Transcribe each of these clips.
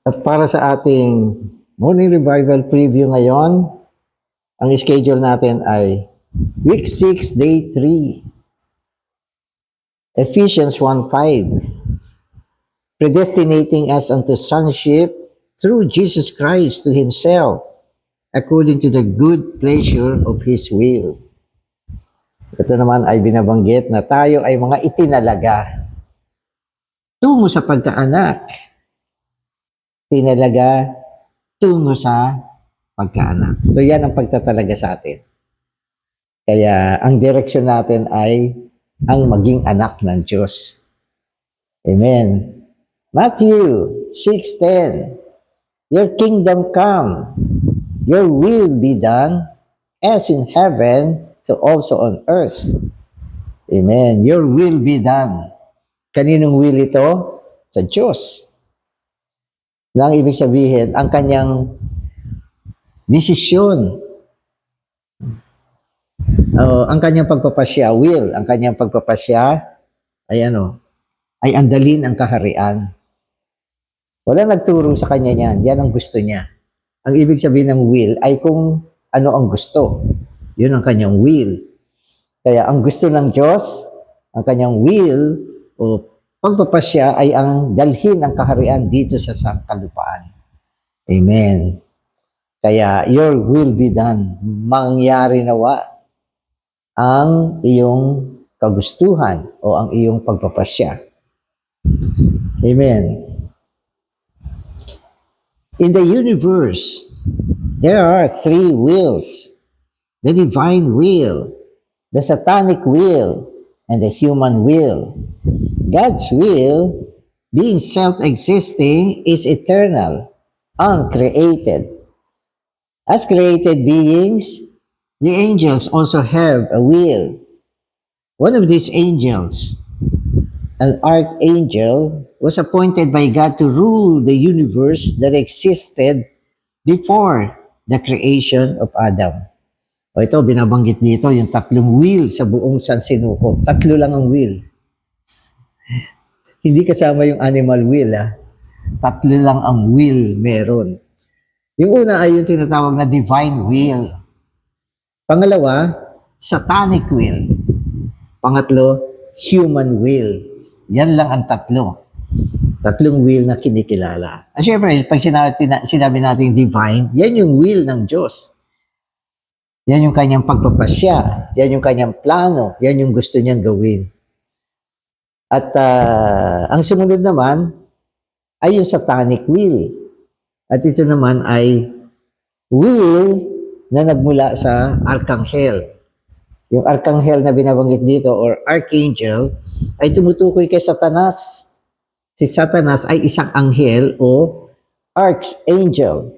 At para sa ating morning revival preview ngayon, ang schedule natin ay week 6, day 3. Ephesians 1:5. Predestinating us unto sonship through Jesus Christ to Himself, according to the good pleasure of His will. Ito naman ay binabanggit na tayo ay mga itinalaga tungo sa pagkaanak. Tinalaga tungo sa pagkaanak. So yan ang pagtatalaga sa atin. Kaya ang direksyon natin ay ang maging anak ng Diyos. Amen. Matthew 6:10. Your kingdom come, your will be done, as in heaven, so also on earth. Amen. Your will be done. Kaninong will ito? Sa Diyos. Nang ibig sabihin, ang kanyang desisyon, ang kanyang pagpapasya, will, ang kanyang pagpapasya, ay ay andalin ang kaharian. Walang nagturo sa kanya niyan. Yan ang gusto niya. Ang ibig sabihin ng will ay kung ano ang gusto. Yun ang kanyang will. Kaya ang gusto ng Diyos, ang kanyang will o pagpapasya ay ang dalhin ang kaharian dito sa sangkalupaan. Amen. Kaya your will be done. Mangyari nawa ang iyong kagustuhan o ang iyong pagpapasya. Amen. In the universe, there are three wills: the divine will, the satanic will, and the human will. God's will, being self-existing, is eternal, uncreated. As created beings, the angels also have a will. One of these angels, an archangel, was appointed by God to rule the universe that existed before the creation of Adam. O ito, binabanggit dito yung tatlong will sa buong sansinukob. Tatlo lang ang will. Hindi kasama yung animal will. Tatlo lang ang will meron. Yung una ay yung tinatawag na divine will. Pangalawa, satanic will. Pangatlo, human will. Yan lang ang tatlo. Tatlong will na kinikilala. At syempre, pag sinabi natin divine, yan yung will ng Diyos. Yan yung kanyang pagpapasya. Yan yung kanyang plano. Yan yung gusto niyang gawin. At ang sumunod naman ay yung satanic will. At ito naman ay will na nagmula sa arkanghel. Yung arkanghel na binabanggit dito or archangel ay tumutukoy kay Satanas. Si Satanas ay isang anghel o archangel.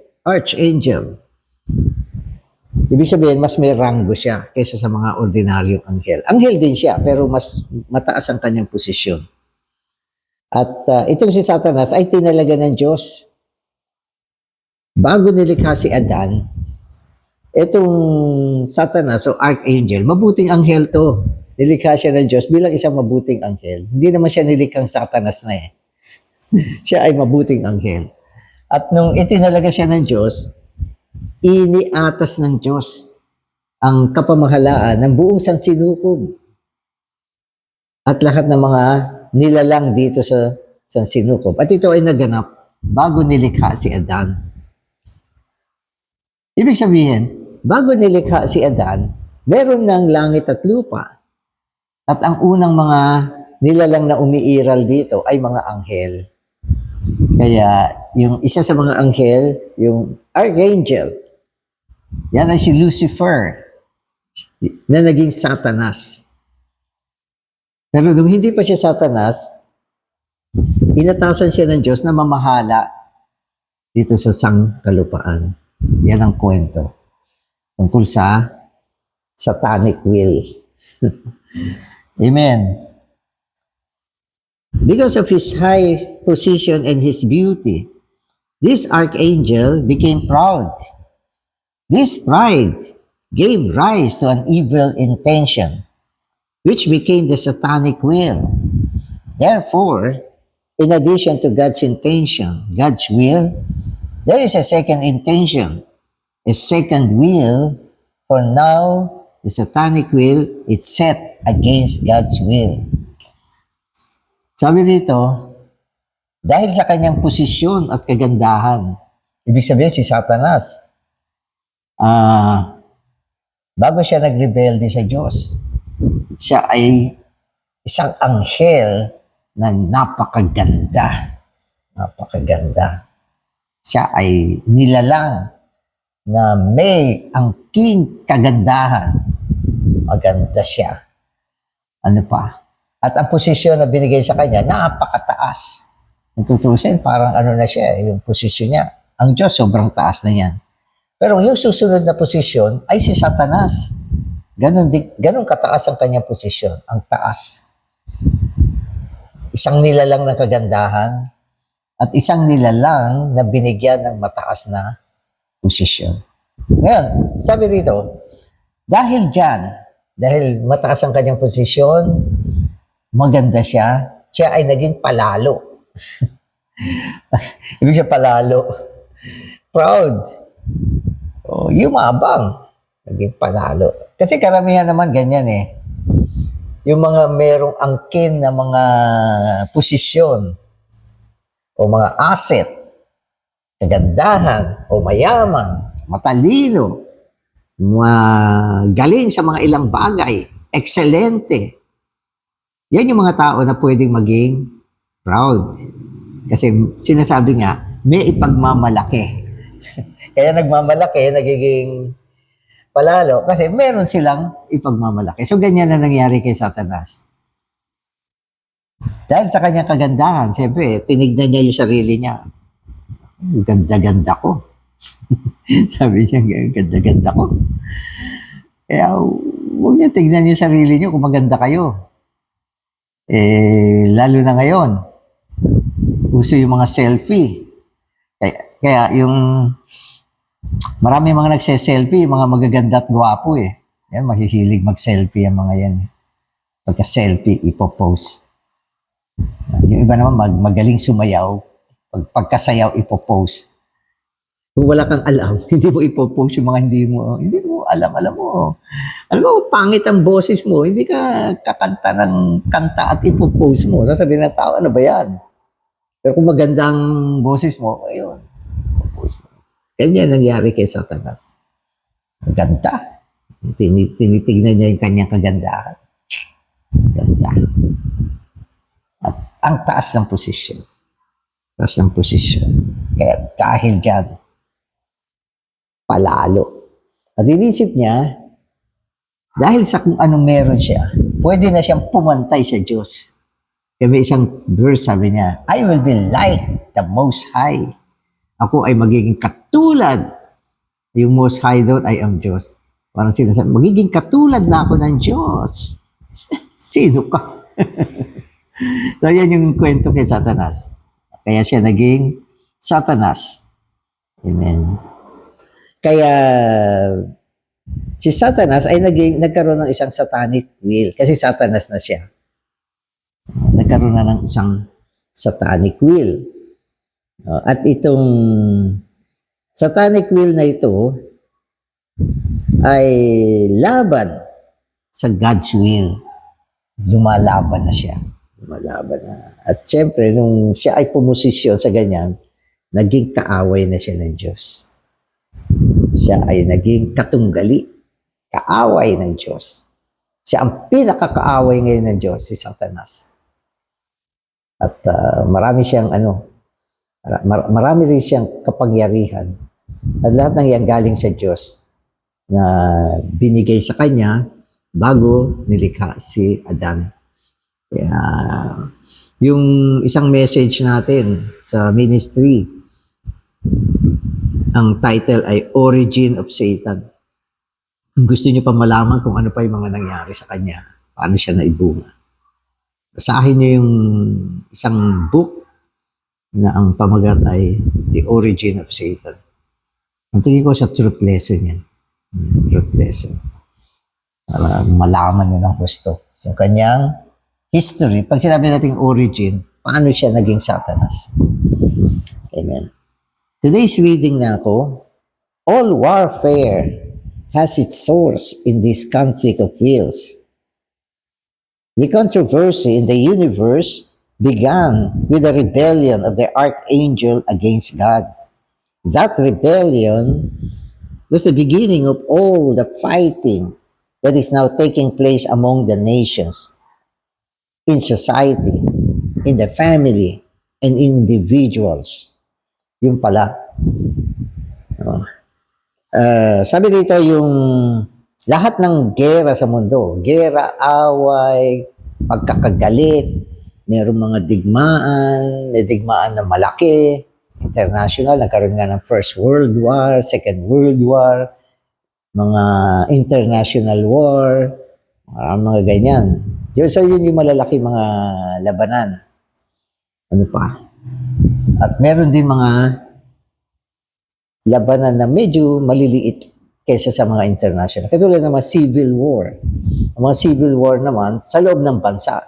Ibig sabihin, mas may ranggo siya kaysa sa mga ordinaryong anghel. Anghel din siya, pero mas mataas ang kanyang posisyon. At itong si Satanas ay tinalaga ng Diyos. Bago nilikha si Adan, itong Satanas o archangel, mabuting anghel to. Nilikha siya ng Diyos bilang isang mabuting anghel. Hindi naman siya nilikhang Satanas na Siya ay mabuting anghel. At nung itinalaga siya ng Diyos, iniatas ng Diyos ang kapamahalaan ng buong sansinukob at lahat ng mga nilalang dito sa sansinukob. At ito ay naganap bago nilikha si Adan. Ibig sabihin, bago nilikha si Adan, meron ng langit at lupa. At ang unang mga nilalang na umiiral dito ay mga anghel. Kaya yung isa sa mga anghel, yung archangel, yan ay si Lucifer na naging Satanas. Pero nung hindi pa siya Satanas, inatasan siya ng Diyos na mamahala dito sa sangkalupaan. Yan ang kwento tungkol sa satanic will. Amen. Because of his high position and his beauty, this archangel became proud. This pride gave rise to an evil intention, which became the satanic will. Therefore, in addition to God's intention, God's will, there is a second intention, a second will, for now, the satanic will is set against God's will. Sabi dito, dahil sa kanyang posisyon at kagandahan, ibig sabihin si Satanas, bago siya nagrebelde sa Diyos, siya ay isang anghel na napakaganda. Napakaganda. Siya ay nilalang na may angking kagandahan. Maganda siya. Ano pa? At ang posisyon na binigay sa kanya, napakataas. Kung tutusin, parang ano na siya, yung posisyon niya. Ang Diyos, sobrang taas na yan. Pero yung susunod na posisyon ay si Satanas. Ganun kataas ang kanyang posisyon, ang taas. Isang nilalang ng kagandahan at isang nilalang na binigyan ng mataas na posisyon. Ngayon, sabi dito, dahil dyan, dahil mataas ang kanyang posisyon, maganda siya, siya ay naging palalo. Ibig siya palalo. Proud. O, yumabang. Naging palalo. Kasi karamihan naman ganyan eh. Yung mga merong angkin na mga posisyon o mga asset, kagandahan o mayaman, matalino, galing sa mga ilang bagay, ekselente. Yan yung mga tao na pwedeng maging proud. Kasi sinasabi nga, may ipagmamalaki. Kaya nagmamalaki, nagiging palalo kasi meron silang ipagmamalaki. So, ganyan na nangyari kay Satanas. Dahil sa kanyang kagandahan, siyempre, tinignan niya yung sarili niya. Ganda-ganda ko. Sabi niya, ganda-ganda ko. Kaya, huwag niyo tignan yung sarili niyo kung maganda kayo. Lalo na ngayon, uso yung mga selfie. Kaya yung marami mga nagse-selfie, mga magaganda at gwapo eh. Yan, mahihilig mag-selfie ang mga yan. Pagka-selfie, ipopost. Yung iba naman magaling sumayaw. Pagkasayaw, ipopost. Kung wala kang alam, hindi mo ipopost yung mga hindi mo alam. Alam mo, pangit ang boses mo. Hindi ka kakanta ng kanta at ipopost mo. Sasabihin ng tao, ano ba yan? Pero kung magandang boses mo, ayun, ipopost mo. Ganyan nangyari kay Satanas. Ganda. Tinitignan niya yung kanyang kagandahan. Ganda. At ang taas ng posisyon. Taas ng posisyon. Kaya dahil dyan, palalo. At inisip niya, dahil sa kung anong meron siya, pwede na siyang pumantay sa Diyos. Kaya may isang verse sabi niya, I will be like the Most High. Ako ay magiging katulad. Yung Most High doon ay ang Diyos. Parang sinasabi, magiging katulad na ako ng Diyos. Sino ka? So yan yung kwento kay Satanas. Kaya siya naging Satanas. Amen. Kaya si Satanas ay nagkaroon ng isang satanic will. Kasi Satanas na siya. Nagkaroon na ng isang satanic will. At itong satanic will na ito ay laban sa God's will. Lumalaban na siya. Lumalaban na. At siyempre, nung siya ay pumosisyon sa ganyan, naging kaaway na siya ng Diyos. Siya ay naging katunggali, kaaway ng Diyos. Siya ang pinakakaaway ngayon ng Diyos, si Satanas. At marami rin siyang kapangyarihan. At lahat ng yan galing sa Diyos na binigay sa kanya bago nilikha si Adan. Kaya yung isang message natin sa ministry, ang title ay Origin of Satan. Kung gusto niyo pa malaman kung ano pa yung mga nangyari sa kanya, paano siya naibunga, basahin niyo yung isang book na ang pamagat ay The Origin of Satan. Ang tingin ko sa truth lesson yan. Truth lesson. Para malaman nyo ng gusto. Yung kanyang history, pag sinabi natin origin, Paano siya naging Satanas? Amen. Today's reading na ako, all warfare has its source in this conflict of wills. The controversy in the universe began with the rebellion of the archangel against God. That rebellion was the beginning of all the fighting that is now taking place among the nations, in society, in the family, and in individuals. Yung pala. Sabi dito yung lahat ng gera sa mundo, gera, away, pagkakagalit, mayroong mga digmaan, may digmaan na malaki, international, nagkaroon nga ng First World War, Second World War, mga international war, mga ganyan. So yun yung malalaki mga labanan. Ano pa? At meron din mga labanan na medyo maliliit kaysa sa mga international. Katulad ng mga civil war. Ang mga civil war naman, sa loob ng bansa,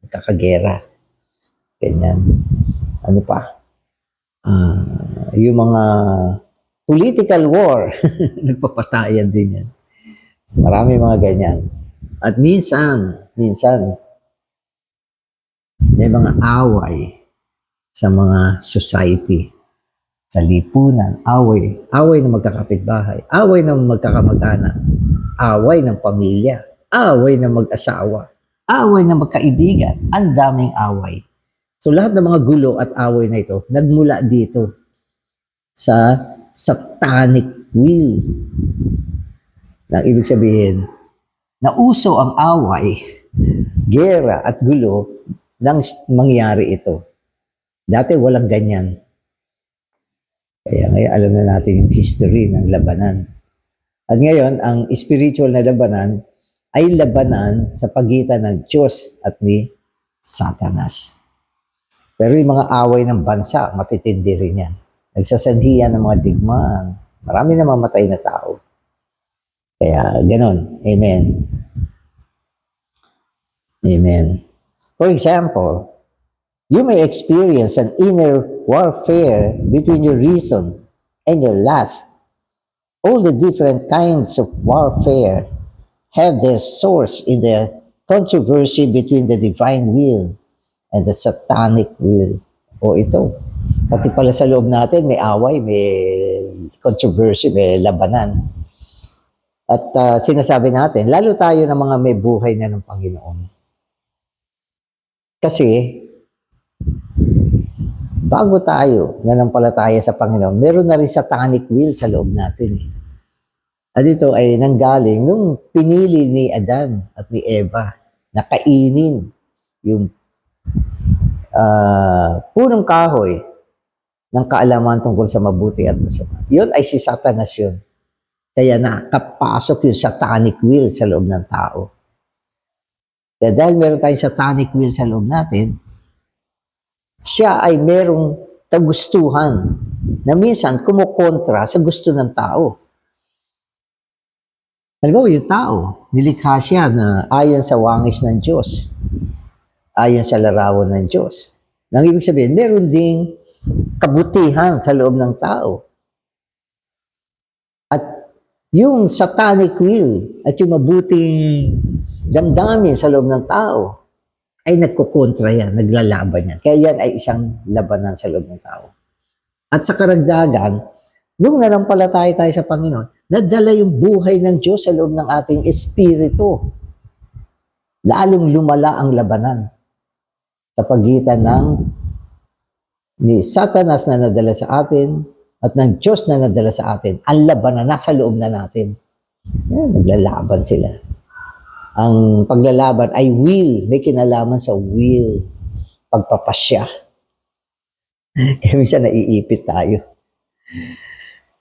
kakagera. Ganyan. Ano pa? Yung mga political war, nagpapatayan din yan. Marami mga ganyan. At minsan, may mga away sa mga society, sa lipunan, away ng magkakapitbahay, away ng magkakamag-anak, away ng pamilya, away ng mag-asawa, away ng magkaibigan, ang daming away. So lahat ng mga gulo at away na ito, nagmula dito sa satanic will. Na ibig sabihin, nauso ang away, gera at gulo nang mangyari ito. Dati walang ganyan. Kaya ngayon alam na natin yung history ng labanan. At ngayon, ang spiritual na labanan ay labanan sa pagitan ng Diyos at ni Satanas. Pero yung mga away ng bansa, matitindi rin yan. Nagsasanhiyan ng mga digmaan. Marami na mamatay na tao. Kaya ganon. Amen. Amen. For example, you may experience an inner warfare between your reason and your lust. All the different kinds of warfare have their source in the controversy between the divine will and the satanic will. O ito, pati pala sa loob natin may away, may controversy, may labanan. At sinasabi natin, lalo tayo ng mga may buhay na ng Panginoon. Kasi, bago tayo nanampalataya sa Panginoon, meron na rin satanic will sa loob natin. At ito ay nanggaling nung pinili ni Adan at ni Eva na kainin yung punong kahoy ng kaalaman tungkol sa mabuti at masama. Yun ay si Satanas yun. Kaya nakapasok yung satanic will sa loob ng tao. Kaya dahil meron tayong satanic will sa loob natin, siya ay merong kagustuhan na minsan kumukontra sa gusto ng tao. Halimbawa, yung tao, nilikha siya na ayon sa wangis ng Diyos, ayon sa larawan ng Diyos. Nang ibig sabihin, meron ding kabutihan sa loob ng tao. At yung satanic will at yung mabuting damdamin sa loob ng tao ay nagkukontra yan, naglalaban yan. Kaya yan ay isang labanan sa loob ng tao. At sa karagdagan, nung nanampalataya tayo sa Panginoon, nadala yung buhay ng Diyos sa loob ng ating espiritu. Lalong lumala ang labanan sa pagitan ng ni Satanas na nadala sa atin at ng Diyos na nadala sa atin. Ang labanan nasa loob na natin. Yan, naglalaban sila. Ang paglalaban ay will. May kinalaman sa will. Pagpapasya. Kaya minsan naiipit tayo.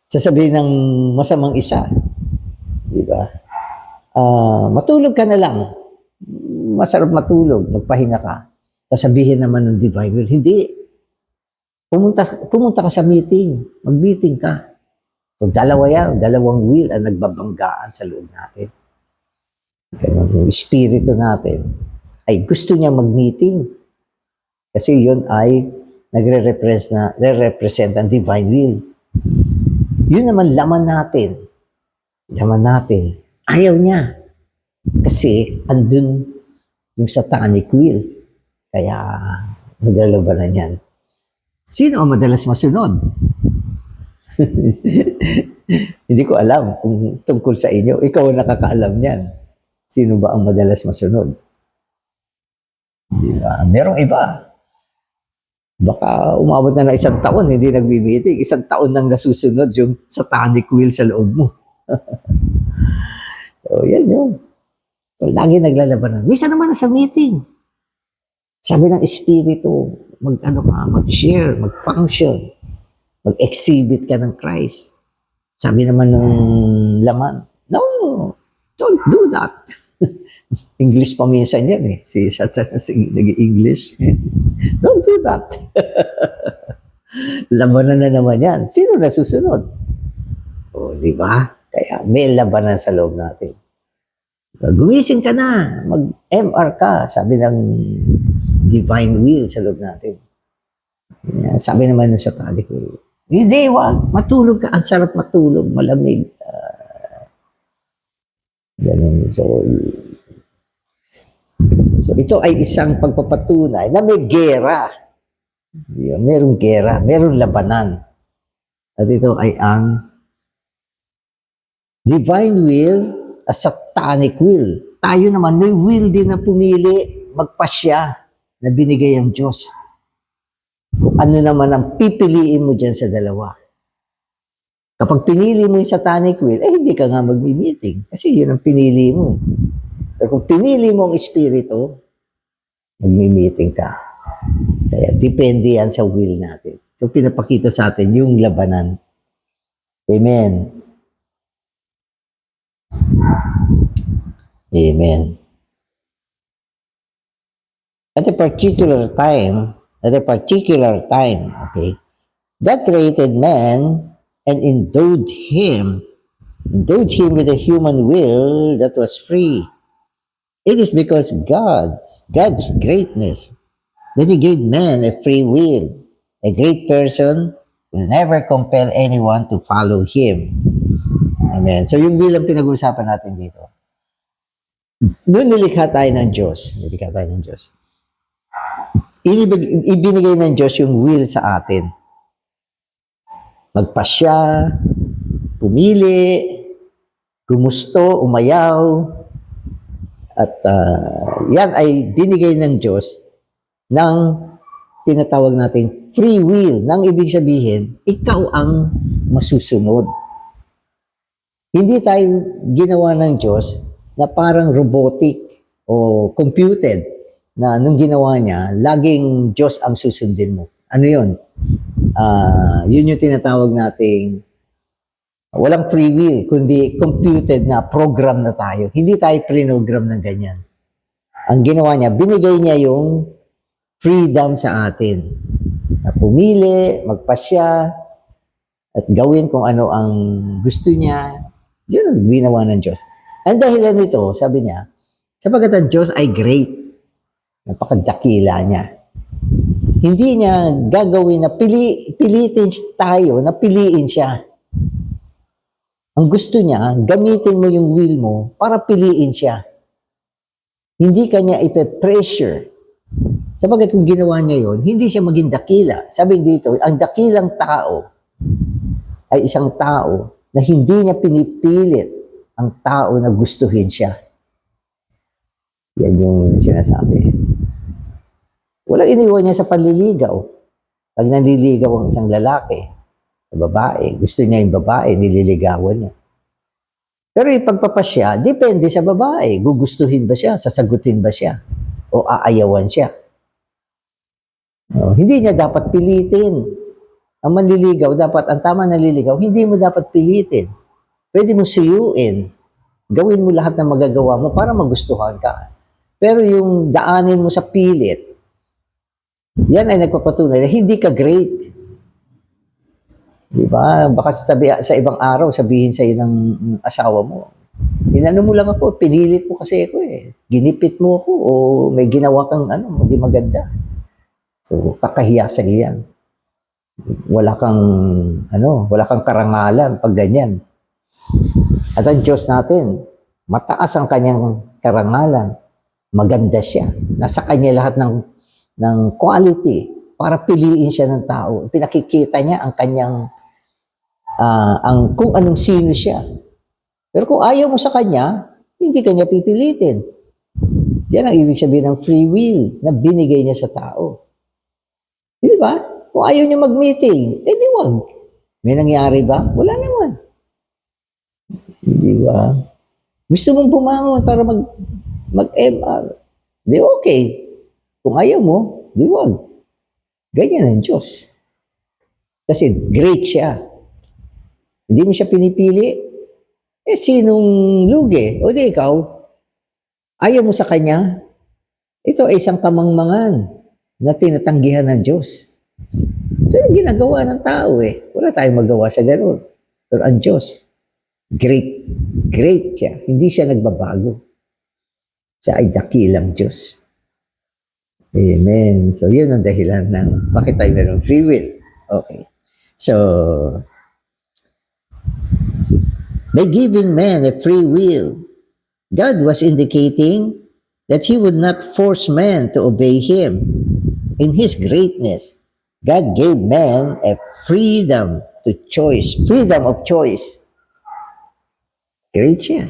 Sasabihin ng masamang isa. Diba? Matulog ka na lang. Masarap matulog. Magpahinga ka. Sasabihin naman ng divine will, hindi. Pumunta ka sa meeting. Mag-meeting ka. So, dalawang will ang nagbabanggaan sa loob natin. Kaya yung espiritu natin ay gusto niya mag-meeting. Kasi yun ay nagre-represent ang divine will. Yun naman laman natin. Laman natin. Ayaw niya. Kasi andun yung satanic will. Kaya naglalabanan yan. Sino ang madalas masunod? Hindi ko alam kung tungkol sa inyo. Ikaw ang nakakaalam niyan. Sino ba ang madalas masunod? Diba? Merong iba. Baka umabot na ng 1 taon, hindi nagbibiting. 1 taon nang nasusunod yung satanic will sa loob mo. So, yan yun. So, lagi naglalabanan. Misa naman sa meeting. Sabi ng Espiritu, mag-share, mag-function, mag-exhibit ka ng Christ. Sabi naman ng laman, no, don't do that. English pa minsan yan eh. Si Satanas nag-English. Don't do that. Labanan na naman yan. Sino na susunod? O, di ba? Kaya may labanan sa loob natin. Gumising ka na. Mag-MR ka. Sabi ng divine will sa loob natin. Sabi naman ng satanic will. Hindi, wag. Matulog ka. Ang sarap matulog. Malamig. Ganun. So, ito ay isang pagpapatunay na may gera. Merong gera, merong labanan. At ito ay ang divine will at satanic will. Tayo naman may will din na pumili, magpasya na binigay ang Diyos. Kung ano naman ang pipiliin mo dyan sa dalawa. Kapag pinili mo yung satanic will, hindi ka nga mag-meeting. Kasi yun ang pinili mo. Pero kung pinili mo ang espiritu, mag-meeting ka. Kaya depende yan sa will natin. So pinapakita sa atin yung labanan. Amen. Amen. At a particular time, okay, God created man and endowed him with a human will that was free. It is because God's greatness that He gave man a free will. A great person will never compel anyone to follow Him. Amen. So yung will ang pinag-uusapan natin dito. Noon nilikha tayo ng Diyos. Ibinigay ng Diyos yung will sa atin. Magpasya, pumili, gumusto, umayaw, at yan ay binigay ng Diyos ng tinatawag nating free will. Nang ibig sabihin, ikaw ang masusunod. Hindi tayo ginawa ng Diyos na parang robotic o computed na nung ginawa niya, laging Diyos ang susundin mo. Ano yun? Yun yung tinatawag nating walang free will, kundi computed na program na tayo. Hindi tayo pre-program ng ganyan. Ang ginawa niya, binigay niya yung freedom sa atin. Na pumili, magpasya, at gawin kung ano ang gusto niya. Yun ang ginawa ng Diyos. Ang dahilan nito, sabi niya, sapagkat ang Diyos ay great. Napakadakila niya. Hindi niya gagawin na pilitin tayo, na piliin siya. Ang gusto niya, gamitin mo yung will mo para piliin siya. Hindi ka niya ipe-pressure. Sapagkat kung ginawa niya yon, hindi siya maging dakila. Sabi dito, ang dakilang tao ay isang tao na hindi niya pinipilit ang tao na gustuhin siya. Yan yung sinasabi. Walang iniwan niya sa panliligaw. Pag nanliligaw ang isang lalaki, babae. Gusto niya yung babae, nililigawan niya. Pero yung pagpapasya, depende sa babae. Gugustuhin ba siya? Sasagutin ba siya? O aayawan siya? Hindi niya dapat pilitin. Ang manliligaw, ang tamang naliligaw, hindi mo dapat pilitin. Pwede mo suyuin. Gawin mo lahat ng magagawa mo para magustuhan ka. Pero yung daanin mo sa pilit, yan ay nagpapatunay na hindi ka great. Diba? Baka sa ibang araw, sabihin sa'yo ng asawa mo, inano mo lang ako, pinilit mo kasi ako eh. Ginipit mo ako o may ginawa kang hindi maganda. So, kakahiya sa iyan. Wala kang karangalan pag ganyan. At ang Diyos natin, mataas ang kanyang karangalan. Maganda siya. Nasa kanya lahat ng quality para piliin siya ng tao. Pinakikita niya ang kanyang, kung anong sino siya. Pero kung ayaw mo sa kanya, hindi kanya pipilitin. Yan ang ibig sabihin ng free will na binigay niya sa tao. Di ba? Kung ayaw niya mag-meeting, di wag. May nangyari ba? Wala naman. Di ba? Gusto mong bumangon para mag-MR. Di okay. Kung ayaw mo, di wag. Ganyan ang Diyos. Kasi great siya. Hindi mo siya pinipili. Sinong lugi? O di ikaw, ayaw mo sa kanya? Ito ay isang kamangmangan na tinatanggihan ng Diyos. Pero ginagawa ng tao Wala tayong magawa sa gano'n. Pero ang Diyos, great. Great siya. Hindi siya nagbabago. Siya ay dakilang Diyos. Amen. So, yun ang dahilan ng bakit tayo mayroong free will. Okay. So, by giving man a free will, God was indicating that He would not force man to obey Him. In His greatness, God gave man a freedom to choice, freedom of choice. Great siya.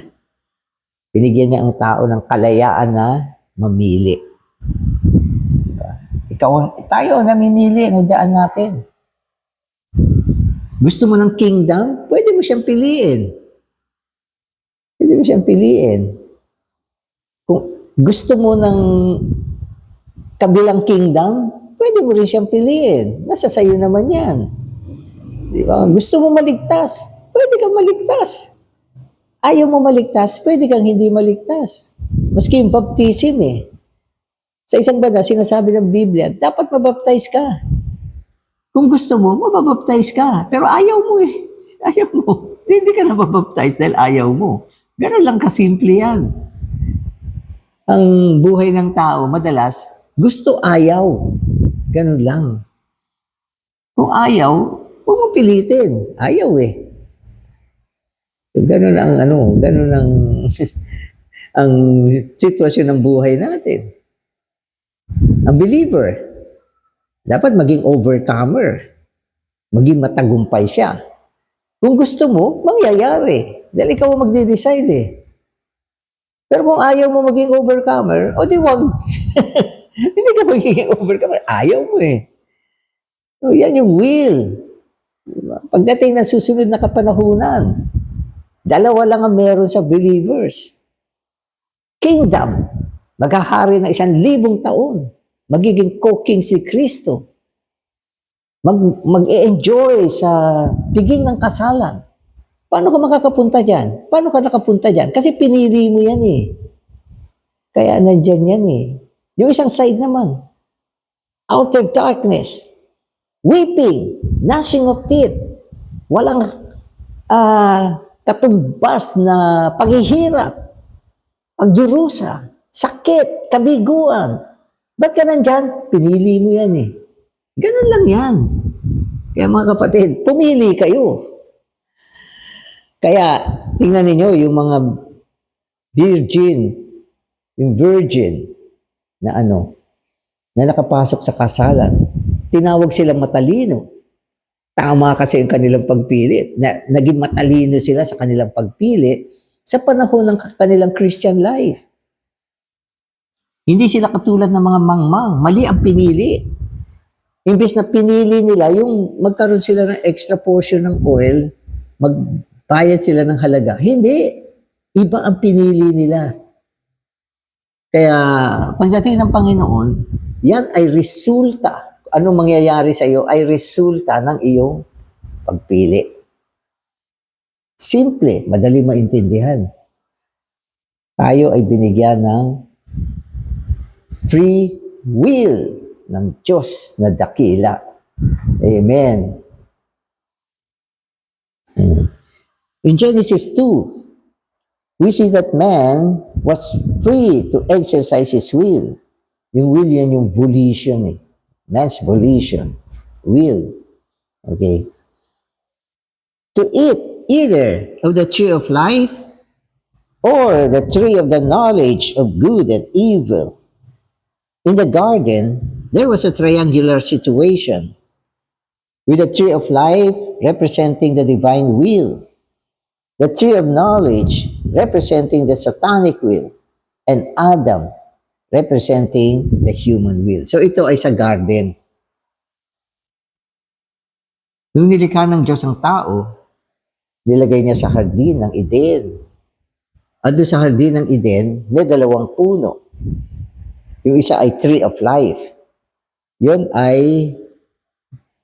Binigyan niya ang tao ng kalayaan na mamili. Tayo namimili ng daan natin. Gusto mo ng kingdom? Pwede mo siyang piliin. Pwede mo siyang piliin. Kung gusto mo ng kabilang kingdom, pwede mo rin siyang piliin. Nasa sayo naman yan. Di ba? Gusto mo maligtas? Pwede kang maligtas. Ayaw mo maligtas? Pwede kang hindi maligtas. Maski yung baptism Sa isang banda, sinasabi ng Biblia, dapat mabaptize ka. Kung gusto mo, mababaptize ka. Pero ayaw mo Ayaw mo. Hindi ka na mabaptize dahil ayaw mo. Ganun lang kasimple yan. Ang buhay ng tao, madalas, gusto-ayaw. Ganun lang. Kung ayaw, huwag mo pilitin. Ayaw So, ganun ang ang sitwasyon ng buhay natin. Ang believer, dapat maging overcomer. Maging matagumpay siya. Kung gusto mo, mangyayari. Dahil ikaw ang magde-decide Pero kung ayaw mo maging overcomer, o di wag. Hindi ka magiging overcomer. Ayaw mo So, yan yung will. Diba? Pagdating ng susunod na kapanahunan, dalawa lang ang meron sa believers. Kingdom. Maghahari ng 1,000 taon. Magiging co-king si Kristo. Mag-e-enjoy sa piging ng kasalan. Paano ka makakapunta dyan? Paano ka nakapunta dyan? Kasi pinili mo yan Kaya nandyan yan Yung isang side naman, outer darkness, weeping, gnashing of teeth, walang katumbas na paghihirap, pagdurusa, sakit, kabiguan. Ba't ka nandyan? Pinili mo yan Ganun lang yan. Kaya mga kapatid, pumili kayo. Kaya, tingnan ninyo yung mga virgin na na nakapasok sa kasalan. Tinawag silang matalino. Tama kasi yung kanilang pagpili. Naging matalino sila sa kanilang pagpili sa panahon ng kanilang Christian life. Hindi sila katulad ng mga mangmang. Mali ang pinili. Imbes na pinili nila, yung magkaroon sila ng extra portion ng oil, magbayad sila ng halaga. Hindi. Iba ang pinili nila. Kaya, pagdating ng Panginoon, yan ay resulta. Anong mangyayari sa iyo ay resulta ng iyong pagpili. Simple, madali maintindihan. Tayo ay binigyan ng free will ng Diyos na dakila. Amen. In Genesis 2, we see that man was free to exercise his will. Yung will yan yung volition man's volition, will, okay, to eat either of the tree of life or the tree of the knowledge of good and evil. In the garden, there was a triangular situation with the tree of life representing the divine will, the tree of knowledge representing the satanic will, and Adam representing the human will. So ito ay sa garden. Nung nilikha ng Diyos ang tao, nilagay niya sa hardin ng Eden. At doon sa hardin ng Eden, may dalawang puno. Yung isa ay tree of life. Yun ay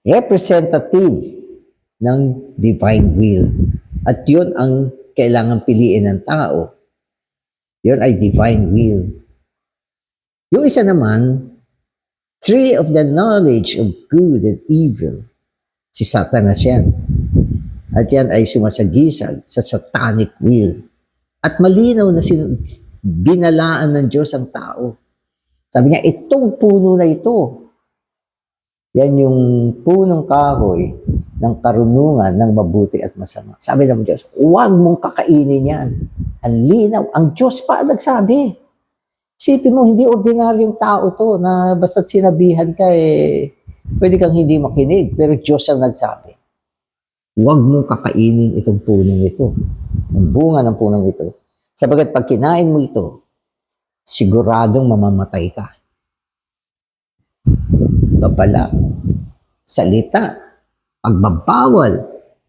representative ng divine will. At yun ang kailangan piliin ng tao. Yun ay divine will. Yung isa naman, tree of the knowledge of good and evil. Si Satanas yan. At yan ay sumasagisag sa satanic will. At malinaw na binalaan ng Diyos ang tao. Sabi niya, itong puno na ito, yan yung punong kahoy ng karunungan ng mabuti at masama. Sabi ng Diyos, huwag mong kakainin yan. Ang linaw. Ang Diyos pa nagsabi. Isipin mo, hindi ordinaryong tao to na basta't sinabihan ka, pwede kang hindi makinig. Pero Diyos ang nagsabi. Huwag mong kakainin itong punong ito. Ang bunga ng punong ito. Sabagat pag kinain mo ito, siguradong mamamatay ka. Babala, salita, pagbabawal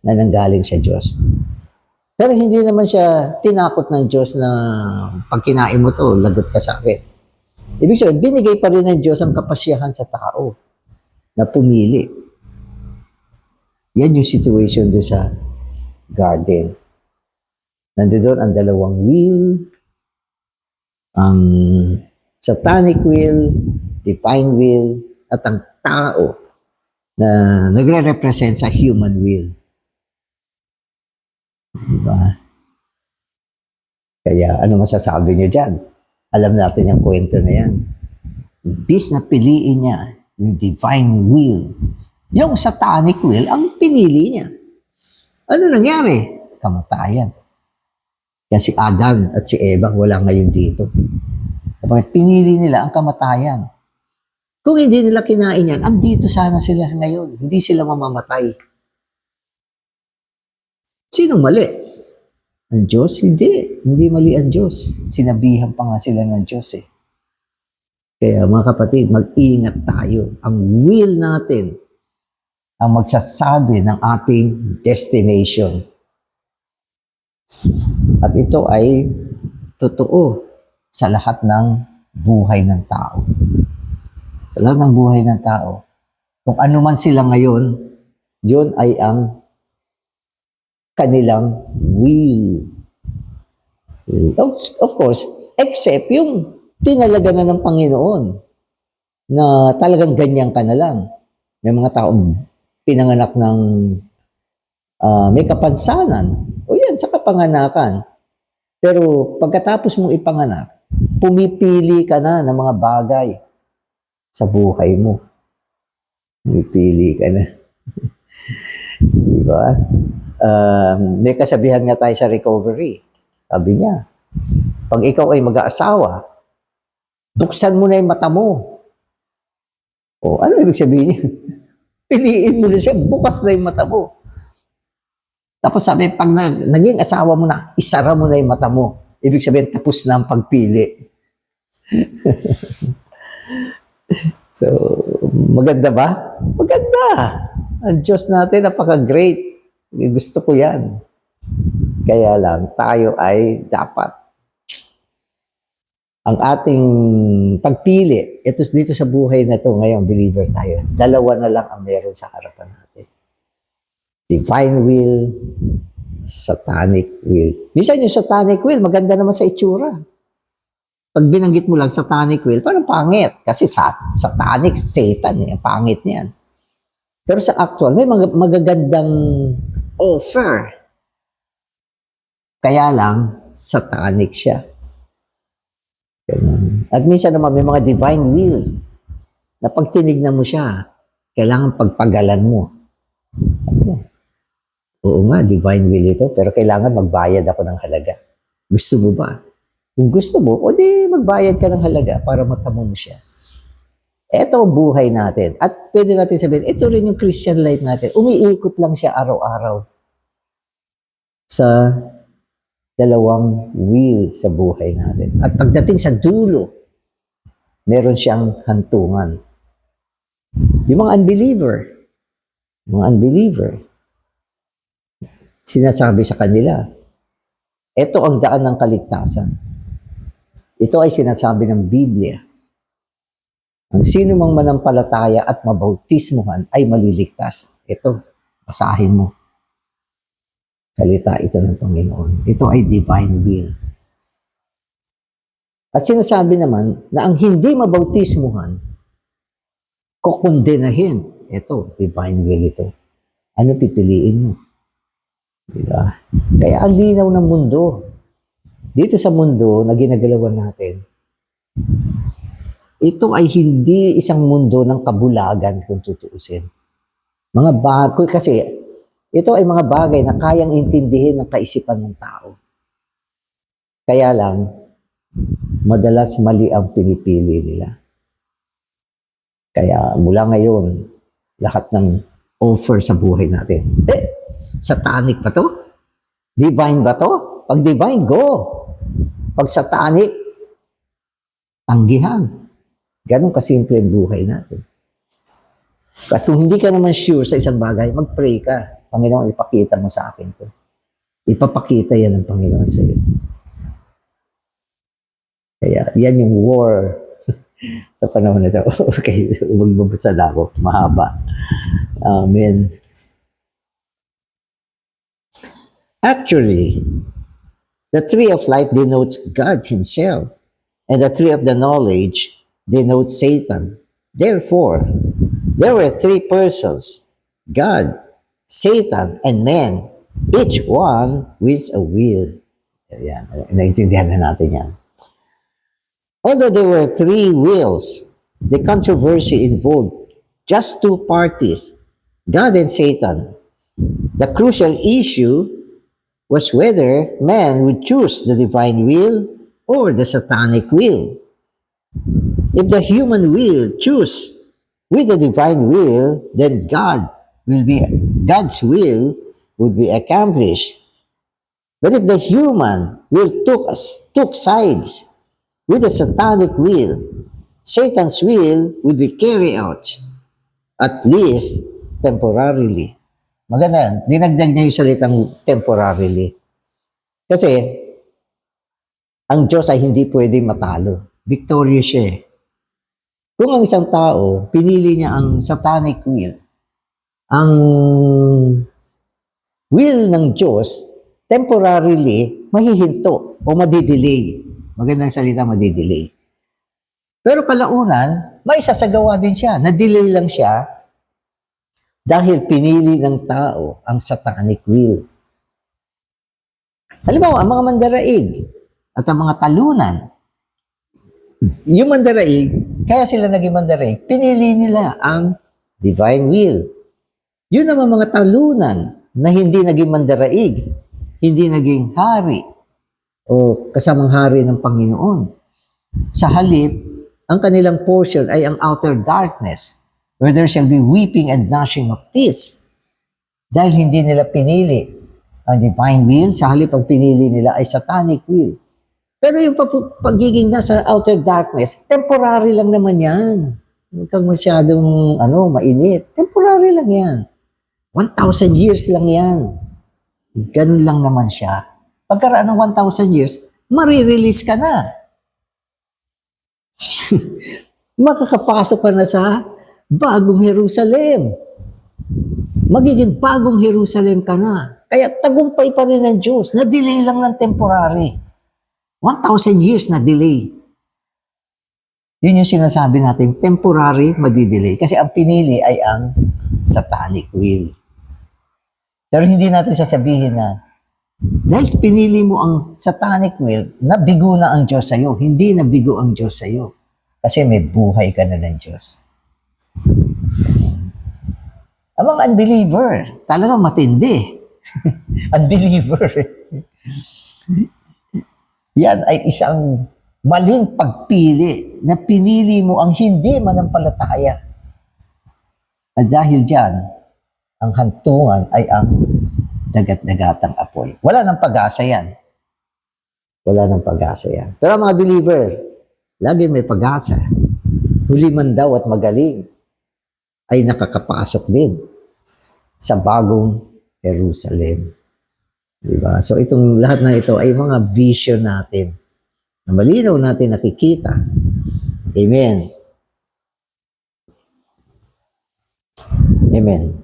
na nanggaling sa Diyos. Pero hindi naman siya tinakot ng Diyos na pag kinain mo to, lagot ka sa akin. Ibig sabihin, binigay pa rin ng Diyos ang kapasyahan sa tao na pumili. Yan yung situation doon sa garden. Nandoon ang dalawang will, ang satanic will, divine will, at ang tao na nagre-represent sa human will. Diba? Kaya ano masasabi nyo dyan? Alam natin yung kwento na yan. Bis na piliin niya yung divine will, yung satanic will, ang pinili niya. Ano nangyari? Kamatayan. Kaya si Adam at si Eva wala ngayon dito. Sapagkat pinili nila ang kamatayan. Kung hindi nila kinain yan, andito sana sila ngayon. Hindi sila mamamatay. Sinong mali? Ang Diyos? Hindi. Hindi mali ang Diyos. Sinabihan pa nga sila ng Diyos eh. Kaya mga kapatid, mag-iingat tayo. Ang will natin ang magsasabi ng ating destination. At ito ay totoo sa lahat ng buhay ng tao. Sa lahat ng buhay ng tao. Kung ano man sila ngayon, yun ay ang kanilang will. Of course, except yung tinalaga na ng Panginoon na talagang ganyan ka na lang. May mga taong pinanganak ng may kapansanan. O yan, sa kapanganakan. Pero pagkatapos mong ipanganak, pumipili ka na ng mga bagay sa buhay mo. Pumipili ka na. Di ba? May kasabihan nga tayo sa recovery. Sabi niya, pag ikaw ay mag-aasawa, buksan mo na yung mata mo. O, ano ibig sabihin niya? Piliin mo na siya, bukas na yung mata mo. Tapos sabi, pag naging asawa mo na, isara mo na yung mata mo. Ibig sabihin, tapos na ang pagpili. So, maganda ba? Maganda. Ang Diyos natin, napaka-great. Gusto ko yan. Kaya lang, tayo ay dapat. Ang ating pagpili, ito dito sa buhay na ito, ngayong believer tayo, dalawa na lang ang meron sa harapan natin. Divine will, satanic will. Minsan yung satanic will, maganda naman sa itsura. Pag binanggit mo lang satanic will, parang pangit. Kasi satanic, Satan, pangit niyan. Pero sa actual, may magagandang offer. Kaya lang, satanic siya. At minsan naman may mga divine will. na pag tinignan mo siya, kailangan pagpagalan mo. Oo nga, divine will ito, pero kailangan magbayad ako ng halaga. Gusto mo ba? Kung gusto mo, o di magbayad ka ng halaga para matamo mo siya. Ito ang buhay natin. At pwede natin sabihin, ito rin yung Christian life natin. Umiikot lang siya araw-araw sa dalawang will sa buhay natin. At pagdating sa dulo, meron siyang hantungan. Yung mga unbeliever, sinasabi sa kanila, ito ang daan ng kaligtasan. Ito ay sinasabi ng Biblia. Ang sino mang manampalataya at mabautismuhan ay maliligtas. Ito, basahin mo. Salita ito ng Panginoon. Ito ay divine will. At sinasabi naman na ang hindi mabautismuhan, kukondenahin. Ito, divine will ito. Ano pipiliin mo? Diba? Kaya ang linaw ng mundo. Dito sa mundo na ginagalawan natin, ito ay hindi isang mundo ng kabulagan kung tutuusin. Kasi ito ay mga bagay na kayang intindihin ng kaisipan ng tao. Kaya lang, madalas mali ang pinipili nila. Kaya mula ngayon, lahat ng offer sa buhay natin, satanic ba to? Divine ba to? Pag divine, go. Pag satanic, tanggihan. Ganun kasimple ang buhay natin. At kung hindi ka naman sure sa isang bagay, mag-pray ka. Panginoon, ipakita mo sa akin to. Ipapakita yan ng Panginoon sa iyo. Kaya yan yung war sa panahon na ito. Okay, magbabasa na ako. Mahaba. Amen. Actually, the tree of life denotes God Himself, and the tree of the knowledge denotes Satan. Therefore, there were three persons, God, Satan, and man, each one with a will. Yan, naintindihan na natin yan. Although there were three wills, the controversy involved just two parties, God and Satan. The crucial issue was whether man would choose the divine will or the satanic will. If the human will choose with the divine will, then God's will would be accomplished. But if the human will took sides with the satanic will, Satan's will would be carried out, at least temporarily. Maganda yan. Dinagdag niya yung salitang temporarily. Kasi, ang Diyos ay hindi pwede matalo. Victorious siya eh. Kung ang isang tao, pinili niya ang satanic will, ang will ng Diyos, temporarily, mahihinto o madidelay. Magandang salita, madidelay. Pero kalaunan, may sasagawa din siya. Na-delay lang siya dahil pinili ng tao ang satanic will. Halimbawa, ang mga mandaraig at ang mga talunan, yung mandaraig, kaya sila naging mandaraig, pinili nila ang divine will. Yun naman mga talunan na hindi naging mandaraig, hindi naging hari o kasamang hari ng Panginoon. Sa halip, ang kanilang portion ay ang outer darkness, where there shall be weeping and gnashing of teeth. Dahil hindi nila pinili ang divine will, sa halip ang pinili nila ay satanic will. Pero yung pagiging nasa outer darkness, temporary lang naman yan. Huwag kang masyadong mainit. Temporary lang yan. 1,000 years lang yan. Ganun lang naman siya. Pagkaraan ng 1,000 years, marirelease ka na. Makakapasok ka na sa bagong Jerusalem. Magiging bagong Jerusalem ka na. Kaya tagumpay pa rin ng Diyos. Na-delay lang ng temporary. 1,000 years na delay. Yun yung sinasabi natin, temporary, madidelay. Kasi ang pinili ay ang satanic will. Pero hindi natin sasabihin na, dahil pinili mo ang satanic will, nabigo na ang Diyos sa'yo. Hindi nabigo ang Diyos sa'yo. Kasi may buhay ka na ng Diyos. Ang mga unbeliever, talagang matindi. Unbeliever. Yan ay isang maling pagpili na pinili mo ang hindi manampalataya. At dahil dyan, ang hantungan ay ang dagat-dagatang apoy. Wala nang pag-asa yan. Wala nang pag-asa yan. Pero mga believer, lagi may pag-asa. Huli man daw at magaling ay nakakapasok din sa bagong Jerusalem. Diba? So itong lahat na ito ay mga vision natin na malinaw natin nakikita. Amen. Amen.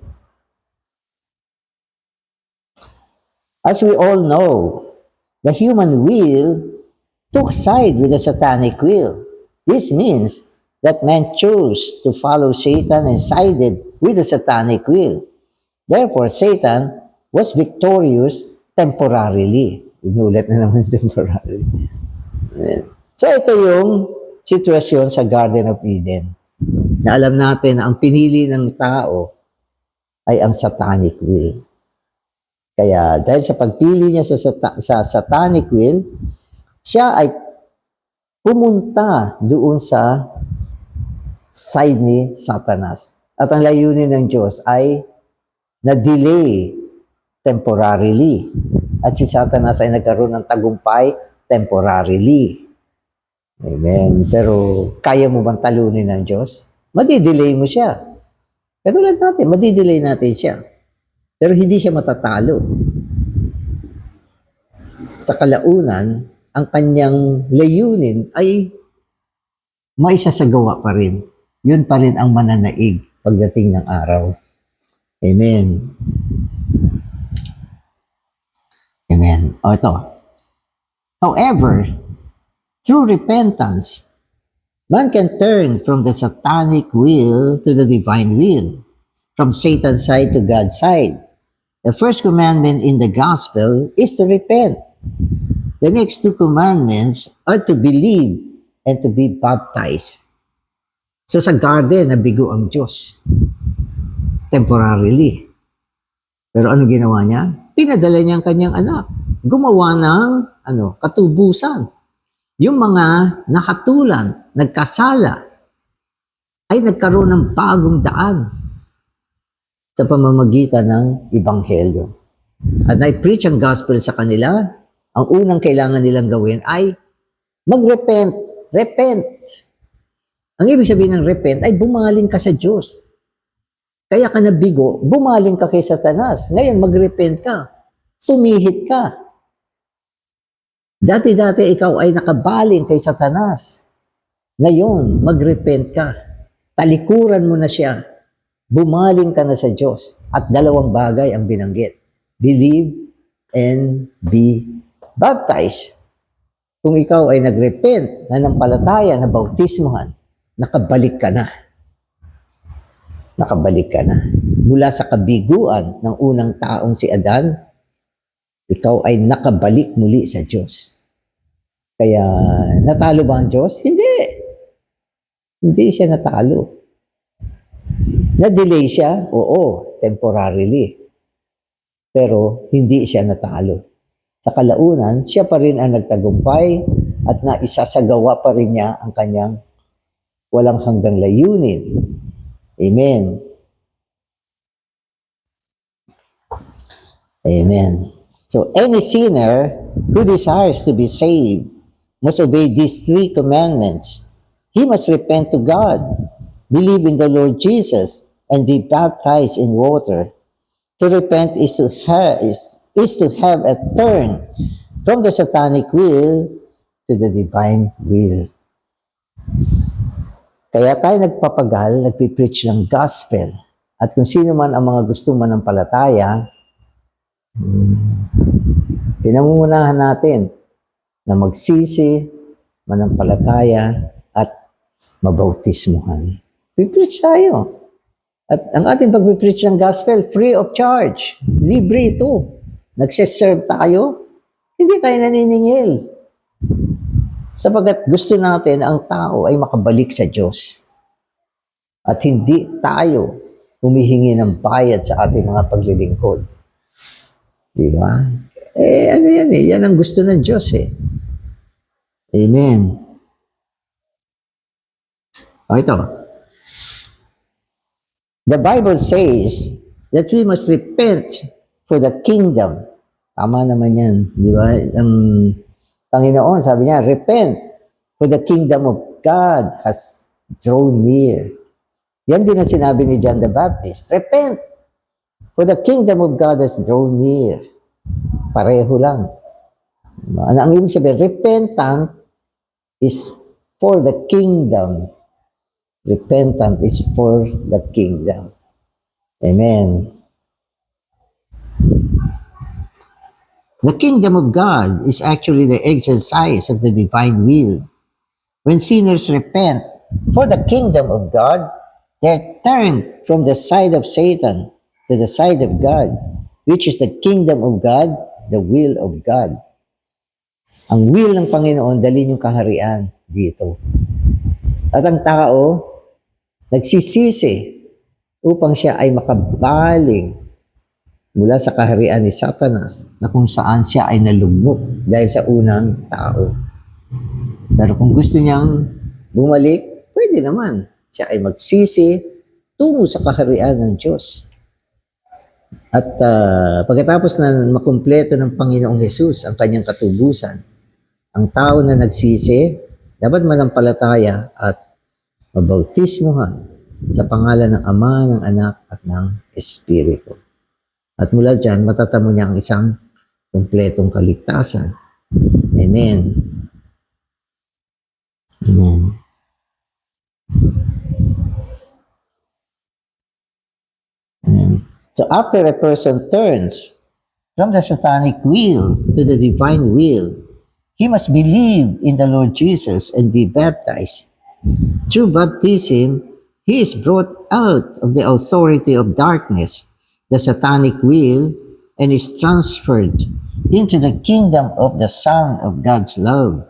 As we all know, the human will took side with the satanic will. This means that man chose to follow Satan and sided with the satanic will. Therefore, Satan was victorious temporarily. Inulit na naman temporarily. Amen. So ito yung sitwasyon sa Garden of Eden. Na alam natin na ang pinili ng tao ay ang satanic will. Kaya dahil sa pagpili niya sa satanic will, siya ay pumunta doon sa side ni Satanas. At ang layunin ng Diyos ay na-delay temporarily. At si Satanas ay nagkaroon ng tagumpay temporarily. Amen. Pero kaya mo bang talunin ng Diyos? Madidelay mo siya. Katulad natin, madidelay natin siya. Pero hindi siya matatalo. Sa kalaunan, ang kanyang layunin ay maisasagawa pa rin. Yun pa rin ang mananaig pagdating ng araw. Amen. Amen. O ito. However, through repentance, man can turn from the satanic will to the divine will, from Satan's side to God's side. The first commandment in the gospel is to repent. The next two commandments are to believe and to be baptized. So sa garden, nabigo ang Diyos. Temporarily. Pero ano ginawa niya? Pinadala niya ang kanyang anak. Gumawa ng katubusan. Yung mga nakatulan, nagkasala, ay nagkaroon ng bagong daan sa pamamagitan ng Ebanghelyo. At na-preach ang gospel sa kanila, ang unang kailangan nilang gawin ay mag-repent. Repent. Ang ibig sabihin ng repent ay bumaling ka sa Diyos. Kaya ka nabigo, bumaling ka kay Satanas. Ngayon, mag-repent ka. Tumihit ka. Dati-dati ikaw ay nakabaling kay Satanas. Ngayon, mag-repent ka. Talikuran mo na siya. Bumaling ka na sa Diyos. At dalawang bagay ang binanggit. Believe and be baptized. Kung ikaw ay nagrepent, nanampalataya, na bautismohan, nakabalik ka na. Nakabalik ka na. Mula sa kabiguan ng unang taong si Adan, ikaw ay nakabalik muli sa Diyos. Kaya, natalo ba ang Diyos? Hindi. Hindi siya natalo. Na-delay siya? Oo, temporarily. Pero hindi siya natalo. Sa kalaunan, siya pa rin ang nagtagumpay at naisasagawa pa rin niya ang kanyang walang hanggang layunin. Amen. Amen. So, any sinner who desires to be saved must obey these three commandments. He must repent to God, believe in the Lord Jesus, and be baptized in water. To repent is to have a turn from the satanic will to the divine will. Kaya tayo nagpapagal, nagpipreach ng gospel. At kung sino man ang mga gustong manampalataya, pinangungunahan natin na magsisi, manampalataya, at mabautismuhan. Pipreach tayo. At ang ating pagpipreach ng gospel, free of charge. Libre ito. Nagsiserve tayo, hindi tayo naniningil. Sapagat gusto natin ang tao ay makabalik sa Diyos. at hindi tayo humihingi ng bayad sa ating mga paglilingkod. Di ba? Ano yan eh? Yan ang gusto ng Diyos eh. Amen. O ito. The Bible says that we must repent for the kingdom. Tama naman yan. Di ba? Ang Panginoon, sabi niya, repent for the kingdom of God has drawn near. Yan din ang sinabi ni John the Baptist. Repent for the kingdom of God has drawn near. Pareho lang. Ang ibig sabihin, repentant is for the kingdom. Repentant is for the kingdom. Amen. The kingdom of God is actually the exercise of the divine will. When sinners repent for the kingdom of God, they're turned from the side of Satan to the side of God, which is the kingdom of God, the will of God. Ang will ng Panginoon, dalhin yung kaharian dito. At ang tao, nagsisisi upang siya ay makabaling mula sa kaharian ni Satanas na kung saan siya ay nalugmok dahil sa unang tao. Pero kung gusto niyang bumalik, pwede naman. Siya ay magsisi tungo sa kaharian ng Diyos. At pagkatapos na makumpleto ng Panginoong Hesus ang kanyang katubusan, ang tao na nagsisi, dapat manampalataya at mabautismuhan sa pangalan ng Ama, ng Anak, at ng Espiritu. At mula dyan, matatamo niya ang isang kumpletong kaligtasan. Amen. Amen. Amen. So after a person turns from the satanic will to the divine will, he must believe in the Lord Jesus and be baptized. Through baptism, he is brought out of the authority of darkness, the satanic will, and is transferred into the kingdom of the Son of God's love.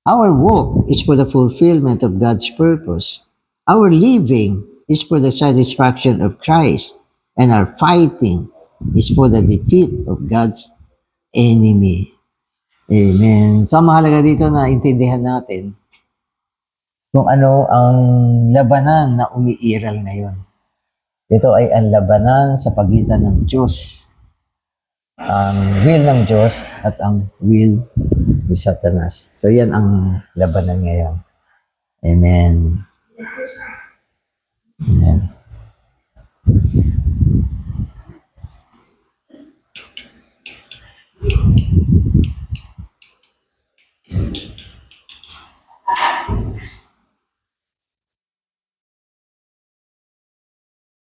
Our walk is for the fulfillment of God's purpose. Our living is for the satisfaction of Christ, and our fighting is for the defeat of God's enemy. Amen. So, mahalaga dito na intindihan natin kung ano ang labanan na umiiral ngayon. Ito ay ang labanan sa pagitan ng Diyos, ang will ng Diyos at ang will ni Satanas. So yan ang labanan ngayon. Amen. Amen.